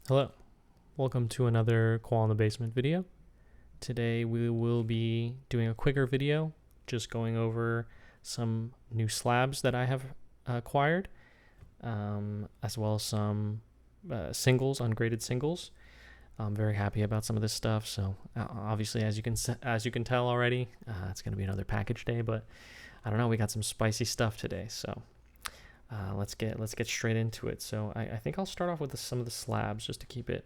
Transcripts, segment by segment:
Hello, welcome to another Koala in the Basement video. Today we will be doing a quicker video, just going over some new slabs that I have acquired, as well as some singles, ungraded singles. I'm very happy about some of this stuff. So obviously, as you can tell already, it's going to be another package day. But I don't know, we got some spicy stuff today, so. Let's get straight into it. So I think I'll start off with some of the slabs just to keep it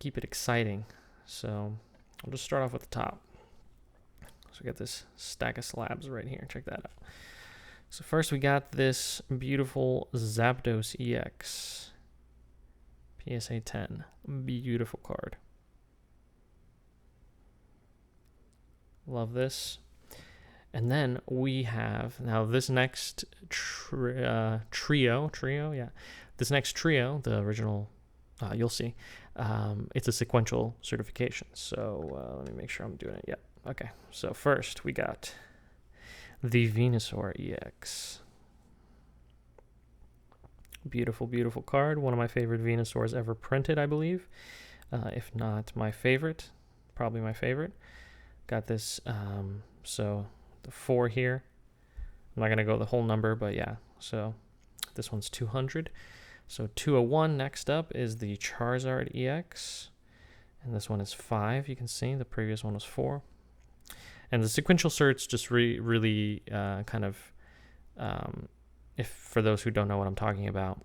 exciting. So I'll just start off with the top. So we got this stack of slabs right here. Check that out. So first we got this beautiful Zapdos EX PSA 10. Beautiful card. Love this. And then we have, now this next trio, this next trio, the original, you'll see, it's a sequential certification. So let me make sure I'm doing it. Yep. Okay. So first we got the Venusaur EX. Beautiful, beautiful card. One of my favorite Venusaurs ever printed, I believe. If not my favorite, probably my favorite. Got this, so the 4 here. I'm not going to go the whole number, but yeah. So this one's 200. So 201 next up is the Charizard EX. And this one is 5, you can see. The previous one was 4. And the sequential certs just really kind of, if for those who don't know what I'm talking about,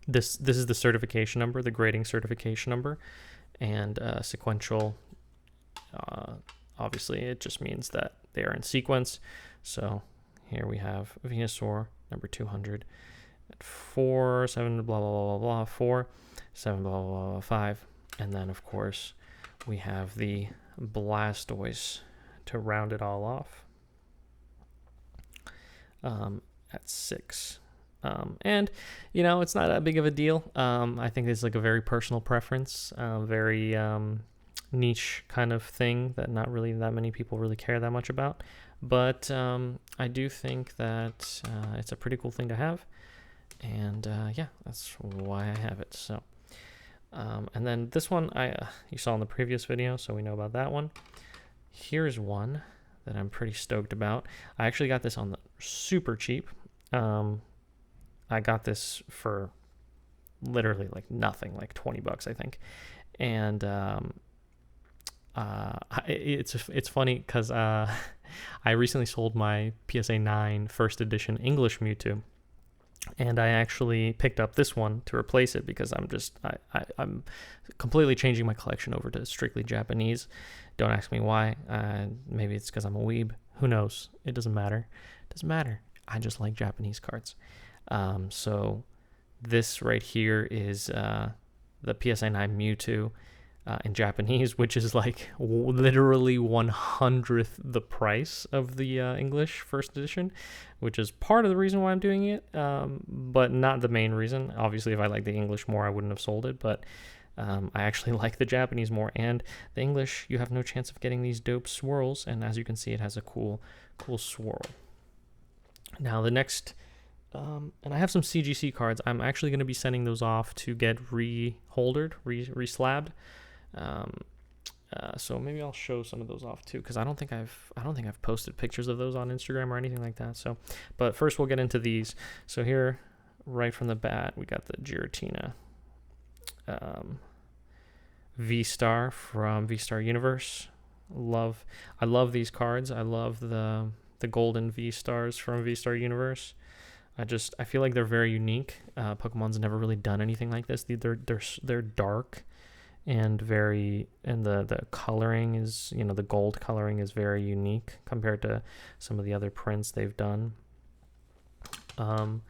this is the certification number, the grading certification number. And sequential, obviously, it just means that they are in sequence. So here we have Venusaur, number 200, at 4, 7, blah, blah, blah, blah, blah, 4, 7, blah, blah, blah, 5. And then, of course, we have the Blastoise to round it all off at 6. And, you know, it's not that big of a deal. I think it's like a very personal preference, very niche kind of thing that not really that many people really care that much about, but I do think that it's a pretty cool thing to have, and yeah, that's why I have it. So and then this one you saw in the previous video, so we know about that one. Here's one that I'm pretty stoked about. I actually got this on the super cheap. I got this for literally like nothing, like 20 bucks I think, and it's funny because I recently sold my PSA 9 first edition English Mewtwo, and I actually picked up this one to replace it because I'm completely changing my collection over to strictly Japanese. Don't ask me why. Maybe it's because I'm a weeb. Who knows? It doesn't matter. It doesn't matter. I just like Japanese cards. So this right here is the PSA 9 Mewtwo. In Japanese, which is like literally 1/100th the price of the English first edition, which is part of the reason why I'm doing it, but not the main reason. Obviously, if I liked the English more, I wouldn't have sold it, but I actually like the Japanese more, and the English, you have no chance of getting these dope swirls, and as you can see, it has a cool swirl. Now, the next... and I have some CGC cards. I'm actually going to be sending those off to get re-holdered, re-slabbed. So maybe I'll show some of those off too, because I don't think I've posted pictures of those on Instagram or anything like that. So, but first we'll get into these. So here, right from the bat, we got the Giratina V-Star from V-Star Universe. I love these cards. I love the golden V-Stars from V-Star Universe. I feel like they're very unique. Pokemon's never really done anything like this. They're dark. And the coloring is, you know, the gold coloring is very unique compared to some of the other prints they've done. And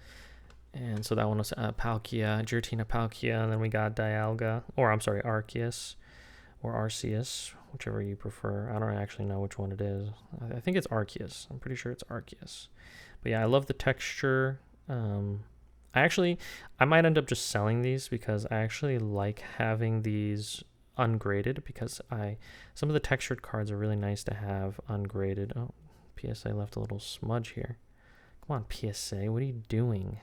so that one was Palkia, Giratina Palkia, and then we got Dialga, or I'm sorry, Arceus, or Arceus, whichever you prefer. I don't actually know which one it is. I think it's Arceus. I'm pretty sure it's Arceus. But yeah, I love the texture. I might end up just selling these because I actually like having these ungraded because some of the textured cards are really nice to have ungraded. Oh, PSA left a little smudge here. Come on, PSA, what are you doing?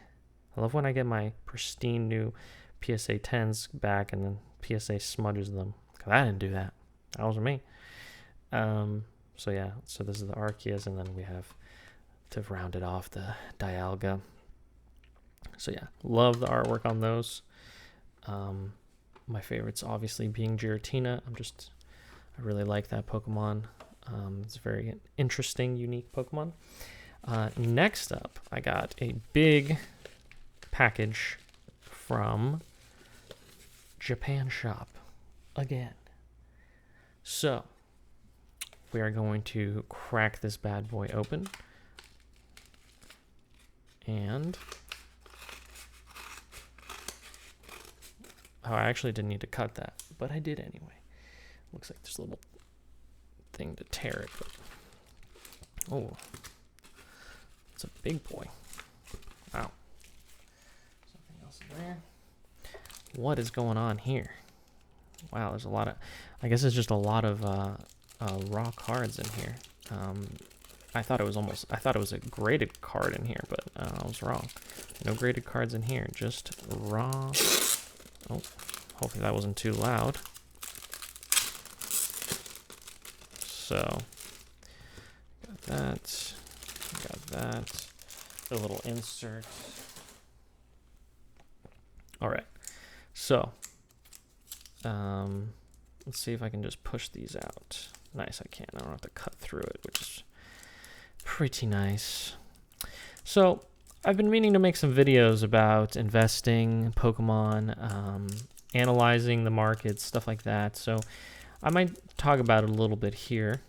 I love when I get my pristine new PSA 10s back and then PSA smudges them. Because I didn't do that. That was me. So yeah, so this is the Arceus, and then we have, to round it off, the Dialga. So yeah, love the artwork on those. My favorites obviously being Giratina. I really like that Pokemon. It's a very interesting, unique Pokemon. Next up, I got a big package from Japan Shop again. So we are going to crack this bad boy open. And oh, I actually didn't need to cut that, but I did anyway. Looks like there's a little thing to tear it, but oh, it's a big boy. Wow. Something else in there. What is going on here? Wow, there's a lot of, I guess it's just a lot of raw cards in here. I thought it was a graded card in here, but I was wrong. No graded cards in here, just raw. Oh, hopefully that wasn't too loud. So, got that, the little insert. All right, so let's see if I can just push these out. Nice, I can. I don't have to cut through it, which is pretty nice. So I've been meaning to make some videos about investing, Pokemon, analyzing the markets, stuff like that. So I might talk about it a little bit here,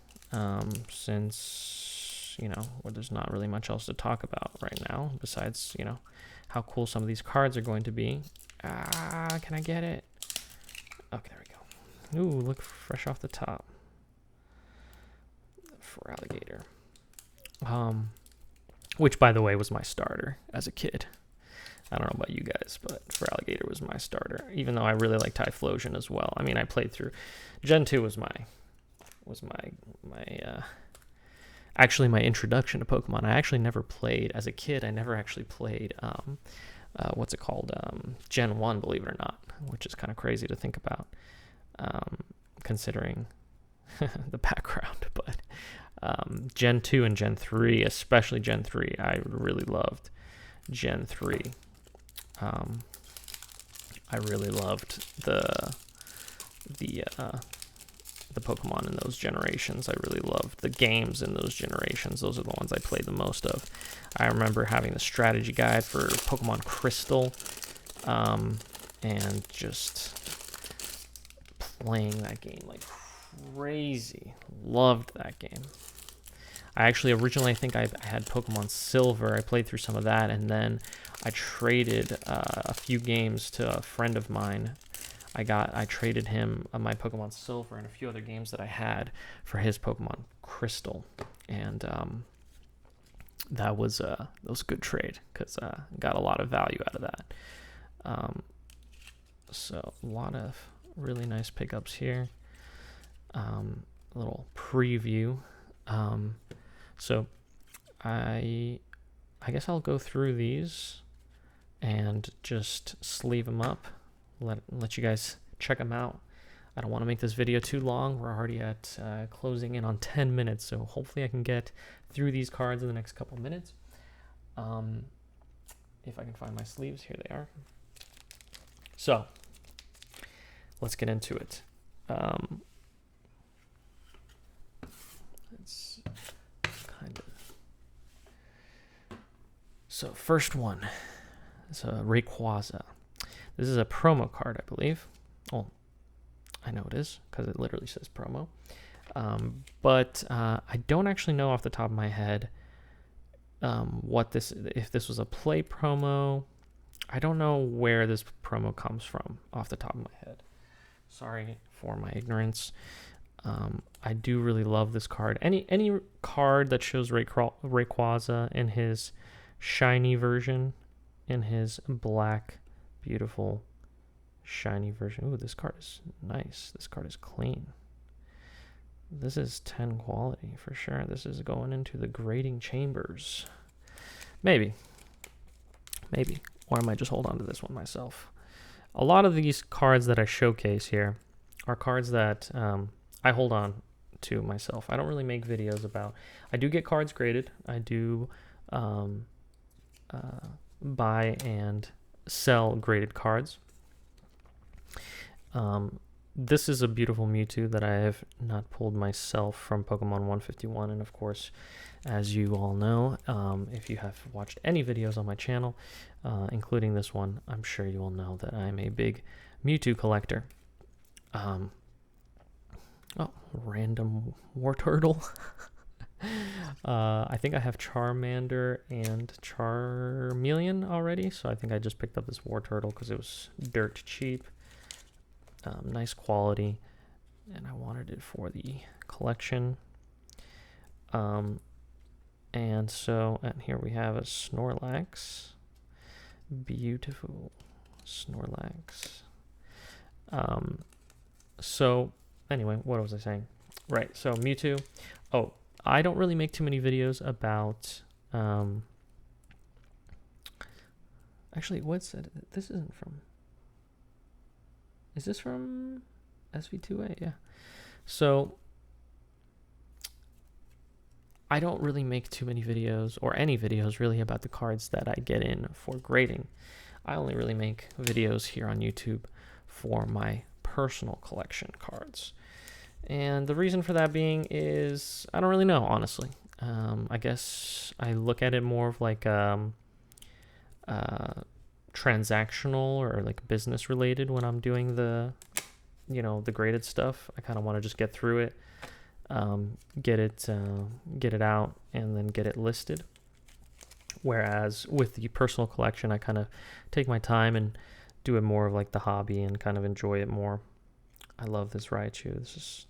since, you know, there's not really much else to talk about right now besides, you know, how cool some of these cards are going to be. Can I get it? Okay, there we go. Ooh, look fresh off the top. For alligator. Which, by the way, was my starter as a kid. I don't know about you guys, but for alligator was my starter, even though I really like Typhlosion as well. I mean, I played through Gen 2 was actually my introduction to Pokemon. I actually never played as a kid. I never actually played what's it called? Gen 1, believe it or not, which is kind of crazy to think about, considering the background. But Gen 2 and Gen 3, especially Gen 3, I really loved Gen 3. I really loved the Pokemon in those generations. I really loved the games in those generations. Those are the ones I played the most of. I remember having the strategy guide for Pokemon Crystal, and just playing that game like crazy. Loved that game. I actually originally, I think I had Pokemon Silver. I played through some of that, and then I traded a few games to a friend of mine. I traded him my Pokemon Silver and a few other games that I had for his Pokemon Crystal, and that was a good trade because I got a lot of value out of that. So a lot of really nice pickups here. A little preview. So I guess I'll go through these and just sleeve them up, let you guys check them out. I don't want to make this video too long. We're already at closing in on 10 minutes, so hopefully I can get through these cards in the next couple minutes. If I can find my sleeves, here they are. So let's get into it. It's kind of, so first one is a Rayquaza. This is a promo card, I believe. Oh, I know it is because it literally says promo. But I don't actually know off the top of my head if this was a play promo. I don't know where this promo comes from off the top of my head. Sorry for my ignorance. I do really love this card. Any card that shows Rayquaza in his shiny version, in his black, beautiful, shiny version. Ooh, this card is nice. This card is clean. This is 10 quality for sure. This is going into the grading chambers. Maybe. or I might just hold on to this one myself. A lot of these cards that I showcase here are cards that I hold on to myself. I don't really make videos about. I do get cards graded. I do buy and sell graded cards. This is a beautiful Mewtwo that I have not pulled myself from Pokemon 151, and of course, as you all know, if you have watched any videos on my channel, including this one, I'm sure you will know that I'm a big Mewtwo collector. Oh, random Wartortle. I think I have Charmander and Charmeleon already, so I think I just picked up this Wartortle because it was dirt cheap. Nice quality, and I wanted it for the collection. And here we have a Snorlax. Beautiful Snorlax. So anyway, what was I saying? Right, so Mewtwo. Oh, I don't really make too many videos about actually, what's it? This isn't from. Is this from SV2A? Yeah. So I don't really make too many videos, or any videos really, about the cards that I get in for grading. I only really make videos here on YouTube for my personal collection cards. And the reason for that being is, I don't really know, honestly. I guess I look at it more of like transactional or like business related when I'm doing the graded stuff. I kind of want to just get through it, get it out, and then get it listed. Whereas with the personal collection, I kind of take my time and do it more of like the hobby and kind of enjoy it more. I love this Raichu. This is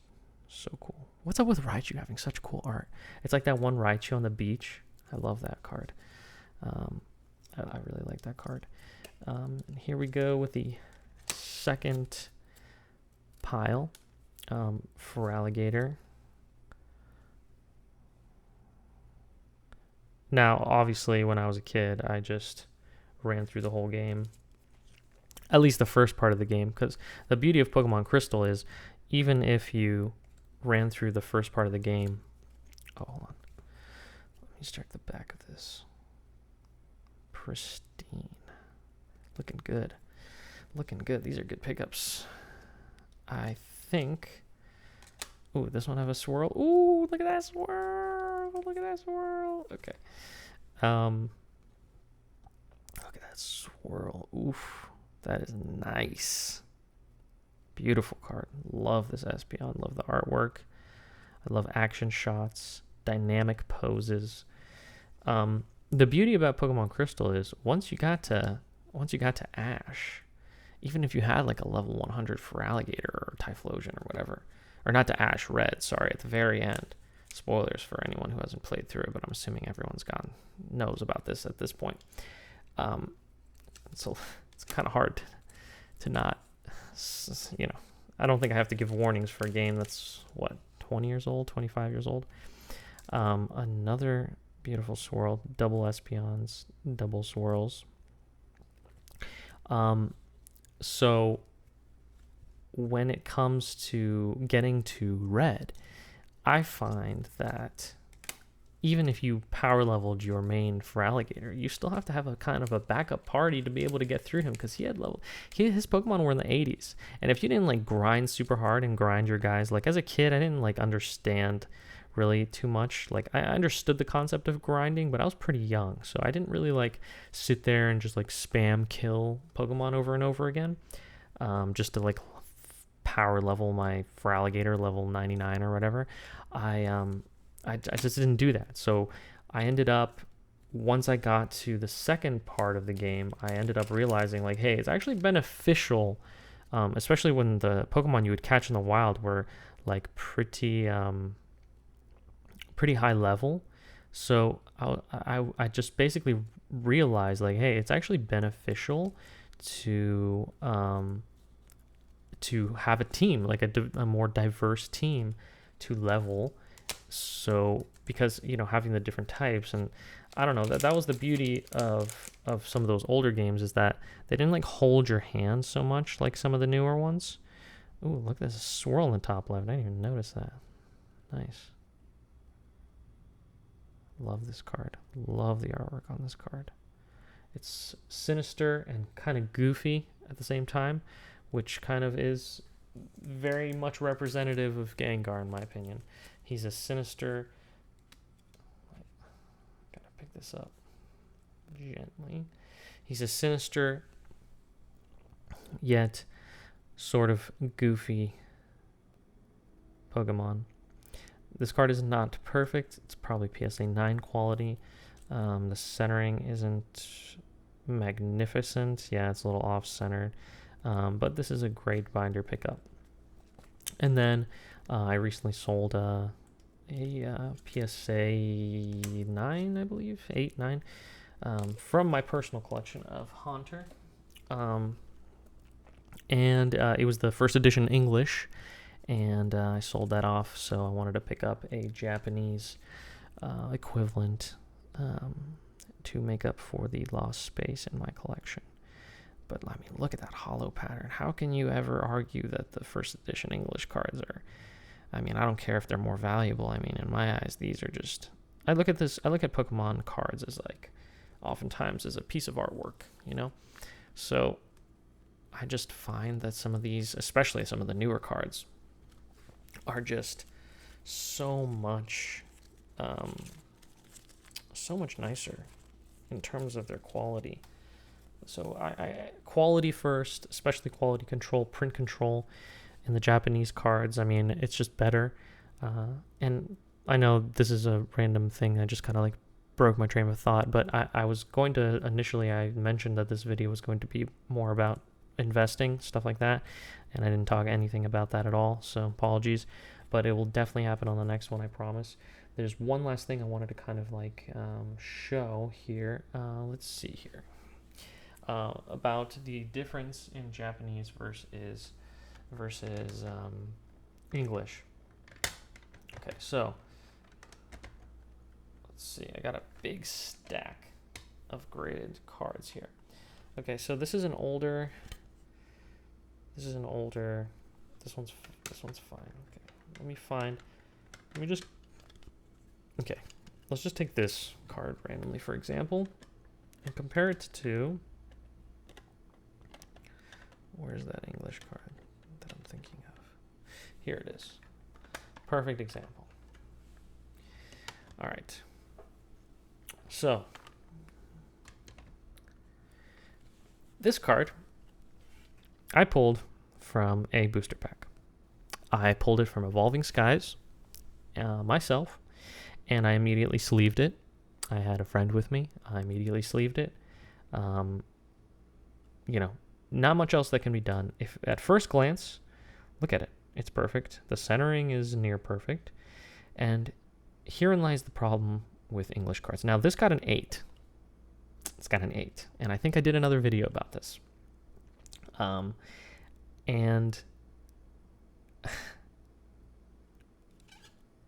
so cool. What's up with Raichu having such cool art? It's like that one Raichu on the beach. I love that card. I really like that card. And here we go with the second pile for Alligator. Now, obviously, when I was a kid, I just ran through the whole game. At least the first part of the game, because the beauty of Pokemon Crystal is, even if you ran through the first part of the game... Oh, hold on. Let me just check the back of this. Pristine. Looking good. Looking good. These are good pickups. I think... Ooh, this one have a swirl. Ooh, look at that swirl. Look at that swirl. Okay. Look at that swirl. Oof. That is nice. Beautiful card. Love this Espeon. Love the artwork. I love action shots, dynamic poses. The beauty about Pokemon Crystal is once you got to Ash, even if you had like a level 100 for Alligator or Typhlosion or whatever, or not to Ash, Red, sorry, at the very end. Spoilers for anyone who hasn't played through it, but I'm assuming everyone's knows about this at this point. So it's kind of hard to not, I don't think I have to give warnings for a game that's, 20 years old, 25 years old. Another beautiful swirl, double Espeons, double swirls. So when it comes to getting to Red, I find that even if you power leveled your main for Alligator, you still have to have a kind of a backup party to be able to get through him, because his Pokemon were in the 80s. And if you didn't like grind super hard and grind your guys, like as a kid, I didn't like understand really too much. Like I understood the concept of grinding, but I was pretty young, so I didn't really like sit there and just like spam kill Pokemon over and over again, just to like power level my for Alligator level 99 or whatever. I just didn't do that. So I ended up, once I got to the second part of the game, I ended up realizing like, hey, it's actually beneficial, especially when the Pokemon you would catch in the wild were like pretty high level. So I just basically realized like, hey, it's actually beneficial to have a team, like a more diverse team to level. So because having the different types, and I don't know, that was the beauty of some of those older games, is that they didn't like hold your hand so much like some of the newer ones. Ooh, look, there's a swirl in the top left. I didn't even notice that. Nice. Love this card. Love the artwork on this card. It's sinister and kind of goofy at the same time, which kind of is very much representative of Gengar, in my opinion. He's a sinister... Gotta pick this up gently. He's a sinister, yet sort of goofy Pokemon. This card is not perfect. It's probably PSA 9 quality. The centering isn't magnificent. Yeah, it's a little off-centered. But this is a great binder pickup. And then I recently sold a PSA 9, I believe, 8, 9, from my personal collection of Haunter. And it was the first edition English, and I sold that off, so I wanted to pick up a Japanese equivalent to make up for the lost space in my collection. But I mean, look at that hollow pattern. How can you ever argue that the first edition English cards are... I mean, I don't care if they're more valuable. I mean, in my eyes, these are just... I look at Pokemon cards as like, oftentimes as a piece of artwork, you know? So I just find that some of these, especially some of the newer cards, are just so much nicer in terms of their quality. So I quality first, especially quality control, print control in the Japanese cards. I mean, it's just better. And I know this is a random thing. I just kind of like broke my train of thought, but I was going to, initially I mentioned that this video was going to be more about investing, stuff like that, and I didn't talk anything about that at all, so apologies, but it will definitely happen on the next one, I promise. There's one last thing I wanted to kind of like show here. Let's see here. About the difference in Japanese versus English. Okay, so let's see. I got a big stack of graded cards here. Okay, so this is an older. This one's fine. Okay, okay, let's just take this card randomly, for example, and compare it to, where's that English card that I'm thinking of? Here it is. Perfect example. All right. So, this card I pulled from a booster pack. I pulled it from Evolving Skies myself, and I immediately sleeved it. I had a friend with me. I immediately sleeved it. You know, not much else that can be done. If at first glance, look at it. It's perfect. The centering is near perfect. And herein lies the problem with English cards. Now, this got an 8. It's got an 8. And I think I did another video about this. And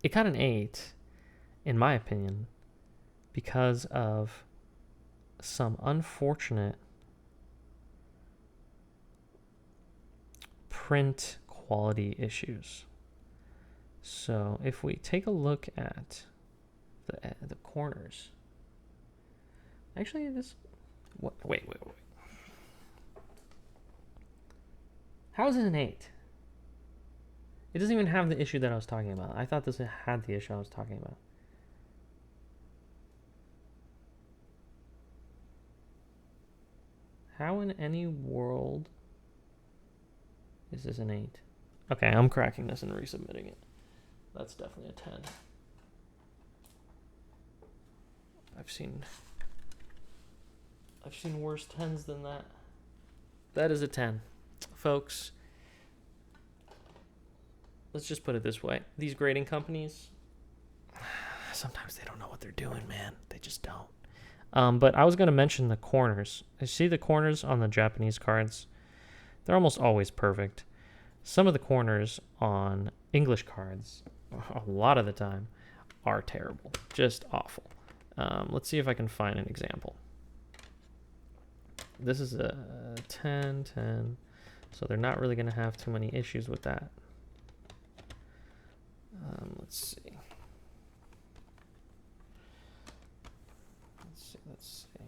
it got an 8, in my opinion, because of some unfortunate print quality issues. So if we take a look at the corners, actually this, wait. How is it an 8? It doesn't even have the issue that I was talking about. I thought this had the issue I was talking about. How in any world is this an 8? Okay, I'm cracking this and resubmitting it. That's definitely a 10. I've seen worse 10s than that. That is a 10. Folks, let's just put it this way. These grading companies, sometimes they don't know what they're doing, man. They just don't. But I was going to mention the corners. You see the corners on the Japanese cards? They're almost always perfect. Some of the corners on English cards, a lot of the time, are terrible. Just awful. Let's see if I can find an example. This is a 10, 10. So they're not really going to have too many issues with that. Let's see. Let's see.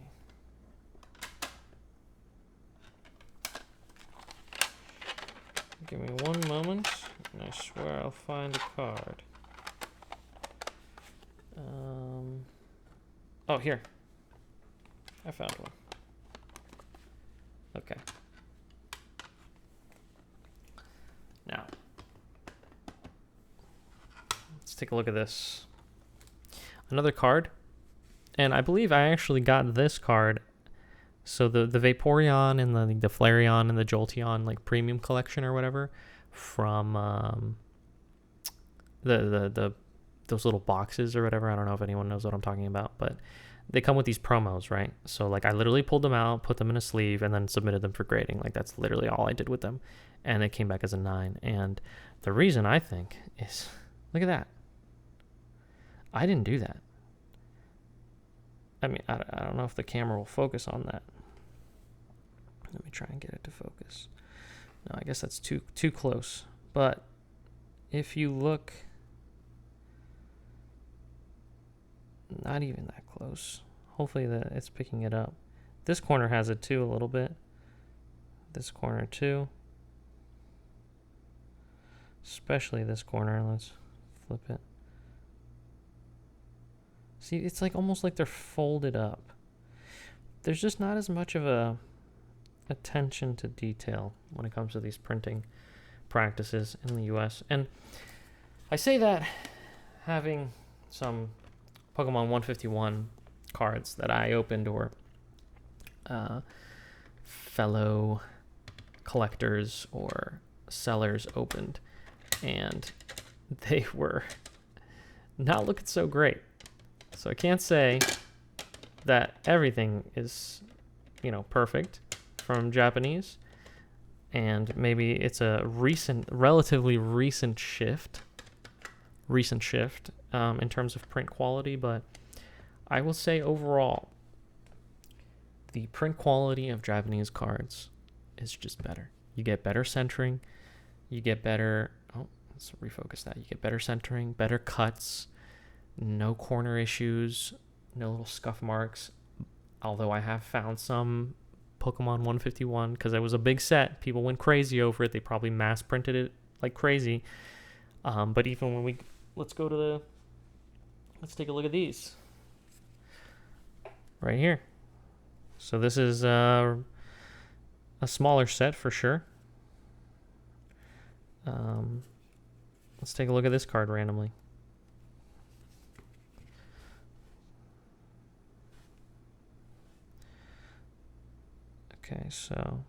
Give me one moment, and I swear I'll find a card. Oh, here. I found one. Okay. Now, let's take a look at this. Another card. And I believe I actually got this card. So the Vaporeon and the Flareon and the Jolteon like premium collection or whatever from those little boxes or whatever. I don't know if anyone knows what I'm talking about, but they come with these promos, right? So like I literally pulled them out, put them in a sleeve, and then submitted them for grading. Like that's literally all I did with them. And it came back as a 9. And the reason I think is, look at that. I didn't do that. I mean, I don't know if the camera will focus on that. Let me try and get it to focus. No, I guess that's too close. But if you look, not even that close. Hopefully it's picking it up. This corner has it too a little bit. This corner too. Especially this corner. Let's flip it. See, it's like almost like they're folded up. There's just not as much of a attention to detail when it comes to these printing practices in the US. And I say that having some Pokemon 151 cards that I opened or fellow collectors or sellers opened, and they were not looking so great. So I can't say that everything is, perfect from Japanese. And maybe it's a relatively recent shift in terms of print quality. But I will say overall, the print quality of Japanese cards is just better. You get better centering. You get better... Oh, let's refocus that. You get better centering, better cuts. No corner issues, no little scuff marks. Although I have found some Pokemon 151 because it was a big set. People went crazy over it. They probably mass printed it like crazy. But even when let's take a look at these right here. So this is a smaller set for sure. Let's take a look at this card randomly. Okay, so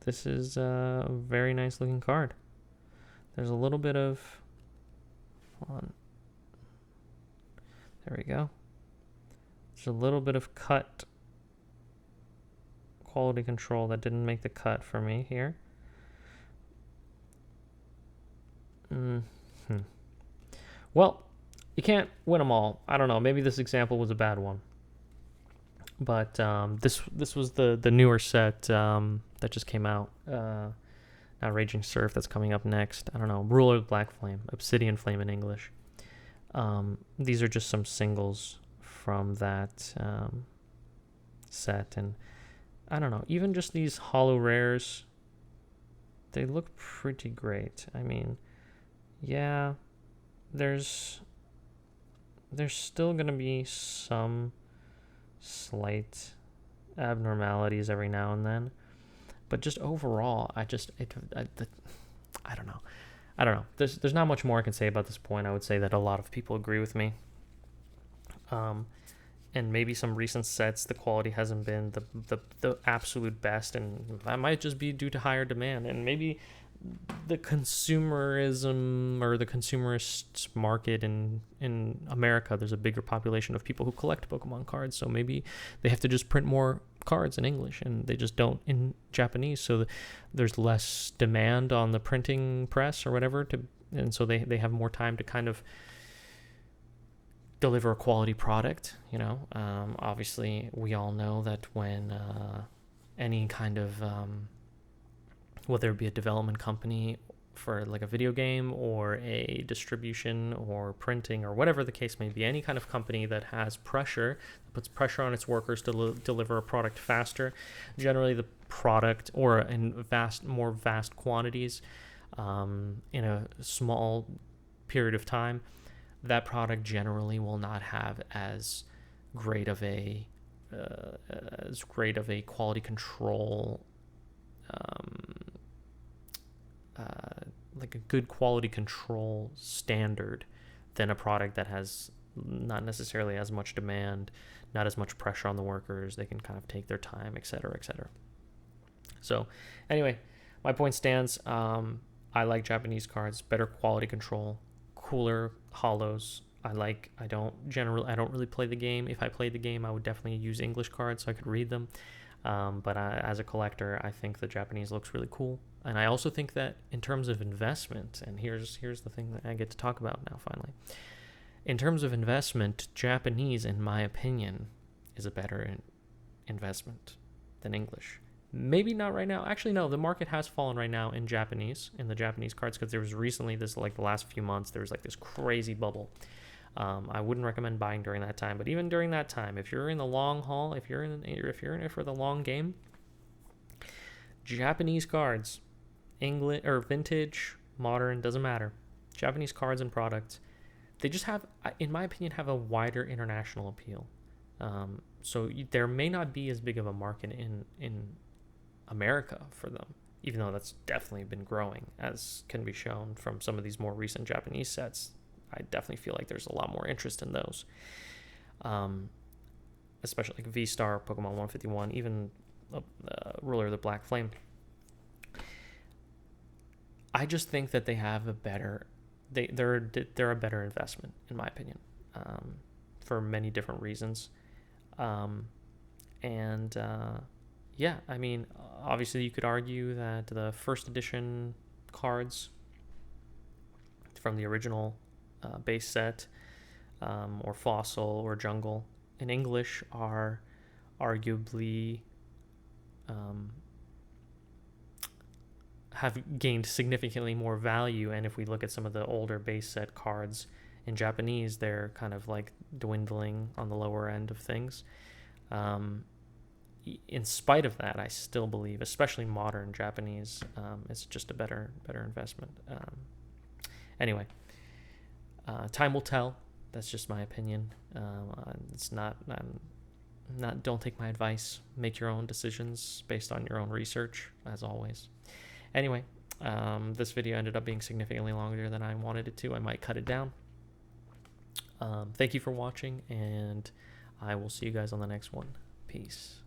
this is a very nice looking card. There's a little bit of, hold on, there we go. There's a little bit of cut quality control that didn't make the cut for me here. Well, you can't win them all. I don't know, maybe this example was a bad one. But this was the newer set that just came out. Not Raging Surf, that's coming up next. I don't know. Ruler of Black Flame, Obsidian Flame in English. These are just some singles from that set. And I don't know. Even just these holo rares, they look pretty great. I mean, yeah, there's still going to be some slight abnormalities every now and then, but just overall I don't know, there's not much more I can say about this point. I would say that a lot of people agree with me, and maybe some recent sets the quality hasn't been the absolute best, and that might just be due to higher demand, and maybe the consumerism or the consumerist market in America, there's a bigger population of people who collect Pokemon cards, so maybe they have to just print more cards in English and they just don't in Japanese, so there's less demand on the printing press or whatever and so they have more time to kind of deliver a quality product. You know, obviously we all know that when any kind of whether it be a development company for like a video game or a distribution or printing or whatever the case may be, any kind of company that has pressure, puts pressure on its workers to deliver a product faster, generally the product, or in more vast quantities, in a small period of time, that product generally will not have as great of a quality control, like a good quality control standard than a product that has not necessarily as much demand, not as much pressure on the workers. They can kind of take their time, et cetera, et cetera. So anyway, my point stands. I like Japanese cards, better quality control, cooler hollows. I don't really play the game. If I played the game, I would definitely use English cards so I could read them. But as a collector, I think the Japanese looks really cool. And I also think that in terms of investment, and here's the thing that I get to talk about now finally. In terms of investment, Japanese, in my opinion, is a better investment than English. Maybe not right now. Actually, no, the market has fallen right now in the Japanese cards, because there was recently this, like the last few months, there was like this crazy bubble. I wouldn't recommend buying during that time, but even during that time, if you're in the long haul, if you're in it for the long game, Japanese cards, English or vintage, modern, doesn't matter. Japanese cards and products, they just have, in my opinion, have a wider international appeal. So there may not be as big of a market in America for them, even though that's definitely been growing, as can be shown from some of these more recent Japanese sets. I definitely feel like there's a lot more interest in those, especially like V-Star, Pokemon 151, even Ruler of the Black Flame. I just think that they have a better, they're a better investment, in my opinion, for many different reasons. Yeah, I mean, obviously you could argue that the first edition cards from the original base set, or Fossil or Jungle in English, are arguably have gained significantly more value. And if we look at some of the older base set cards in Japanese, they're kind of like dwindling on the lower end of things. In spite of that, I still believe, especially modern Japanese, is just a better investment. Anyway, time will tell. That's just my opinion. It's not. Don't take my advice. Make your own decisions based on your own research, as always. Anyway, this video ended up being significantly longer than I wanted it to. I might cut it down. Thank you for watching, and I will see you guys on the next one. Peace.